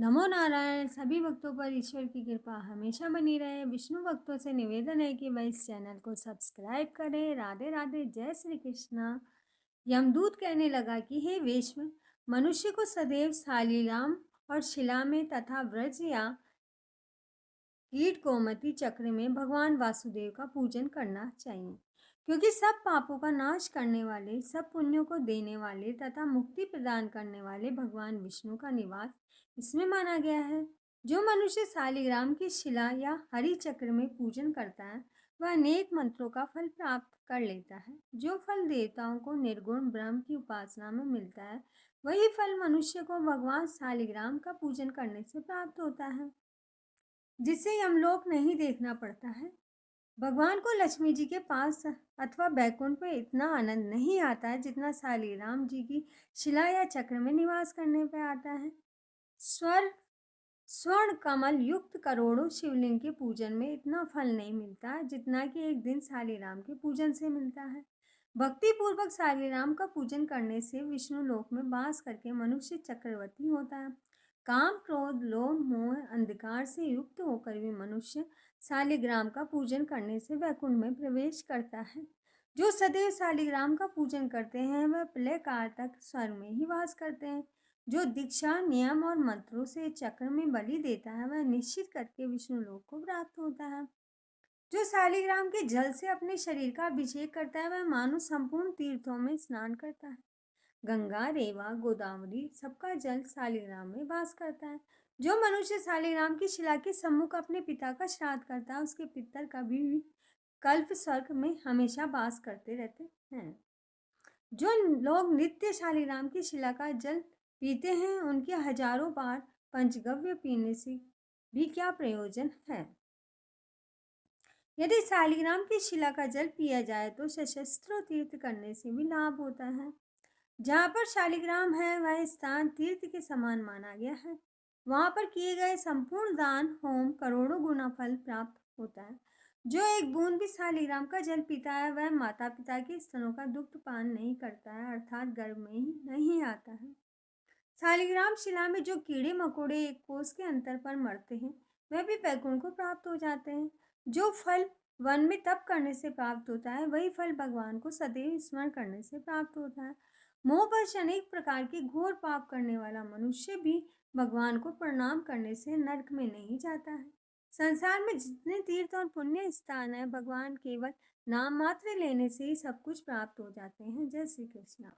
नमो नारायण। सभी भक्तों पर ईश्वर की कृपा हमेशा बनी रहे। विष्णु भक्तों से निवेदन है कि वह इस चैनल को सब्सक्राइब करें। राधे राधे, जय श्री कृष्णा। यमदूत कहने लगा कि हे विश्व, मनुष्य को सदैव शालीग्राम और शिला में तथा व्रज या कीट गोमती चक्र में भगवान वासुदेव का पूजन करना चाहिए, क्योंकि सब पापों का नाश करने वाले, सब पुण्यों को देने वाले तथा मुक्ति प्रदान करने वाले भगवान विष्णु का निवास इसमें माना गया है। जो मनुष्य शालीग्राम की शिला या हरि चक्र में पूजन करता है वह अनेक मंत्रों का फल प्राप्त कर लेता है। जो फल देवताओं को निर्गुण ब्रह्म की उपासना में मिलता है, वही फल मनुष्य को भगवान शालीग्राम का पूजन करने से प्राप्त होता है, जिससे यमलोक नहीं देखना पड़ता है। भगवान को लक्ष्मी जी के पास अथवा बैकुंठ में इतना आनंद नहीं आता है जितना शालीग्राम जी की शिला या चक्र में निवास करने पर आता है। स्वर्ण कमल युक्त करोड़ों शिवलिंग के पूजन में इतना फल नहीं मिलता जितना कि एक दिन शालीग्राम के पूजन से मिलता है। भक्ति पूर्वक शालीग्राम का पूजन करने से विष्णु लोक में वास करके मनुष्य चक्रवर्ती होता है। काम, क्रोध, लोभ, मोह, अंधकार से युक्त होकर भी मनुष्य शालीग्राम का पूजन करने से वैकुंठ में प्रवेश करता है। जो सदैव शालीग्राम का पूजन करते हैं वह प्रलय काल तक स्वर्ग में ही वास करते हैं। जो दीक्षा, नियम और मंत्रों से चक्र में बलि देता है वह निश्चित करके विष्णु लोक को प्राप्त होता है। जो शालीग्राम के जल से अपने शरीर का अभिषेक करता है वह मानो संपूर्ण तीर्थों में स्नान करता है। गंगा, रेवा, गोदावरी सबका जल शालीग्राम में वास करता है। जो मनुष्य शालीग्राम की शिला के सम्मुख अपने पिता का श्राद्ध करता है उसके पितर कभी भी कल्प स्वर्ग में हमेशा वास करते रहते हैं। जो लोग नित्य शालीग्राम की शिला का जल पीते हैं उनके हजारों बार पंचगव्य पीने से भी क्या प्रयोजन है। यदि शालीग्राम की शिला का जल पिया जाए तो सशस्त्र तीर्थ करने से भी लाभ होता है। जहाँ पर शालीग्राम है वह स्थान तीर्थ के समान माना गया है। वहाँ पर किए गए संपूर्ण दान होम करोड़ों गुना फल प्राप्त होता है। जो एक बूंद भी शालीग्राम का जल पीता है वह माता पिता के स्तनों का दुग्ध पान नहीं करता है, अर्थात गर्भ में ही नहीं आता है। शालीग्राम शिला में जो कीड़े मकोड़े एक कोस के अंतर पर मरते हैं वह भी वैकुंठ को प्राप्त हो जाते हैं। जो फल वन में तप करने से प्राप्त होता है वही फल भगवान को सदैव स्मरण करने से प्राप्त होता है। मोहवश अनेक प्रकार के घोर पाप करने वाला मनुष्य भी भगवान को प्रणाम करने से नरक में नहीं जाता है। संसार में जितने तीर्थ और पुण्य स्थान है, भगवान केवल नाम मात्र लेने से ही सब कुछ प्राप्त हो जाते हैं। जय श्री कृष्णा।